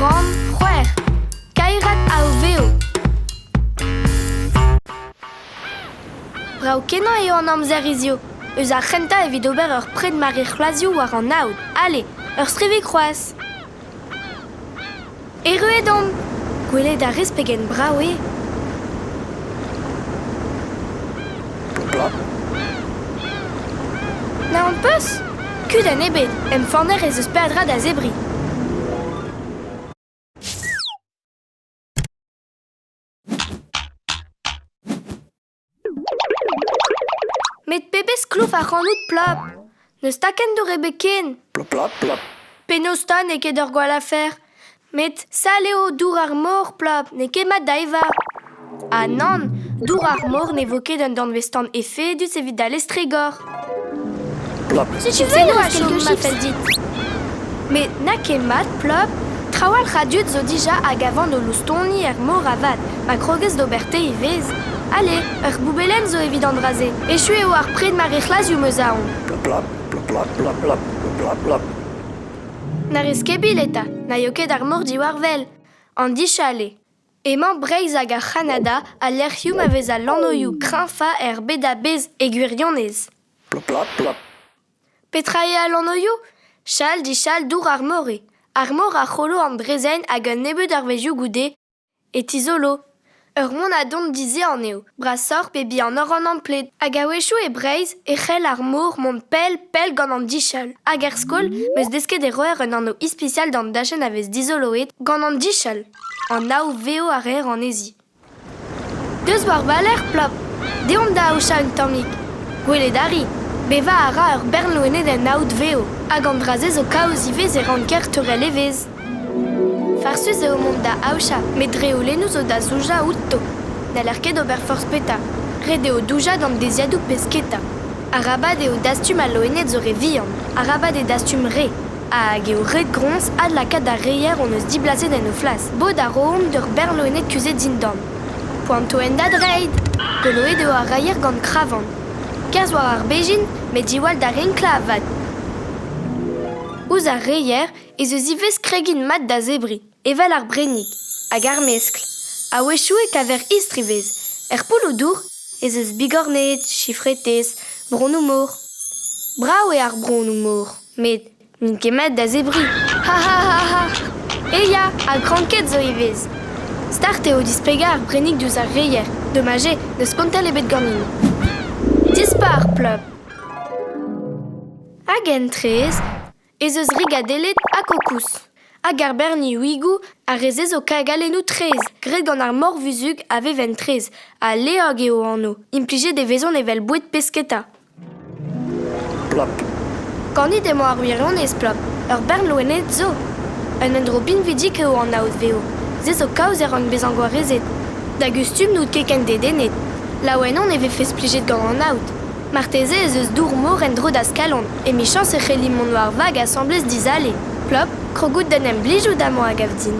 Ran, c'hwer. Kairat ao veo. Brao kenañ eo an amzer izio. Eus ar c'henta evit ober ur pred mare c'hlazioù war an aout. Ale, ur streve kroaz. Erruedom. Gwelet a rez pegen brao e. Na an peus? Kud an ebet, em forner ez eus perdra da zebri. Met pebez klouf a c'hanout plop. Neus taken do rebeken. Plop, plop, plop. Penostan ne ket ur gwall afer. Met saleo dour ar mor plop, ne ket mat daiva. Ah nan, dour ar mor ne vo ket un danvestan efedus evit da lestregor. Plop. Si tu veux, il reste quelque chose. Mais na ket mat plop, trawal radut zo dija hag avant o loustoni mor avad, ma krogez d'oberté ivez. Allez, ur boubelen zo evit an draze. Echu eo ar pred mare c'hlazioù meus aon. Plop, plop, plop, plop, plop, plop, plop, plop. Na rez kebil eta, na yo ket ar mor diwar-vel. An dichale. Emañ breiz hag ar Canada a lerc'hioù ma vez a lannoioù kreñfa beda bez e gwirionez. Plop, plop, plop. Petra e a lannoioù? Chal di chal dour ar mor e. Ar mor a c'holo an brezen hag un nebeud ar vezioù goude et izolo. Ur mont a dont dize an eo, brasor pe bi an or an ampled. Hag a wechou e breiz e c'hell ar mor mont pel gant an dichal. Hag er skol, meus desket e roer un anno ispicial d'an dachen a vez dizoloet gant an dichal. An aou veo ar er an ezi. Deus war valer plop. Deont da aoucha un tammik. Gwelet ari. Beva a ra ur bernloenet en aout veo. Hag an drazez o kaoz ivez e ran ker teurel evez. Farsus eo mont da aoucha, met dreo lennoù zo da zouja outto. Na l'er ket ober forz peta. Red eo douja d'an deziadoù pesketa. Arabad eo dastum a loenet zo re vihan. Arabad e dastum re. Hag eo red grons ad lakaat da reier on eus diblaze den o flas. Bod a room d'ur berloenet kuzet din dan. Poanto en da dreid. Goloet eo a raier gant kravan. Kerzh war ar bejin, met diwall da renkla avad. Ouz ar reier, ez eus ivez kregin mat da zebri. Evel ar brenig, hag ar meskl. A wechou e kaver istrivez. Er pouloù dour, ez eus bigornet, chifretez, bronou mor. Brao e ar bronou mor, met min ket mat da zebri. Ha ha ha ha! Eia, a granket zo ivez. Start eo dispega ar brenig diouz ar reier. Dommage, neus kontel ebet ganin. Dispar plop. Hag entrez, ez eus rigadelet a kokous. Hag ar berni ouigou a rezez o kagalennoù trez. Gret gant ar mor vuzug a veven trez. A leog eo anno. Implije de vezon evel boued pesketa. Plop. Ganit emo ar wirionez plop. Ur bernloenet zo. Un endro binvidik eo an aout veo. Zez o kaoz er an bezango a rezet. Da gustum nout keken dedenet. Laouenon eve fez plijet gant an aout. Marteze ez eus dour mor en dro da skalon. E michans e c'helli mon war vag assemblez dizale. Plop, krogout den em blijou d'amo a gav din.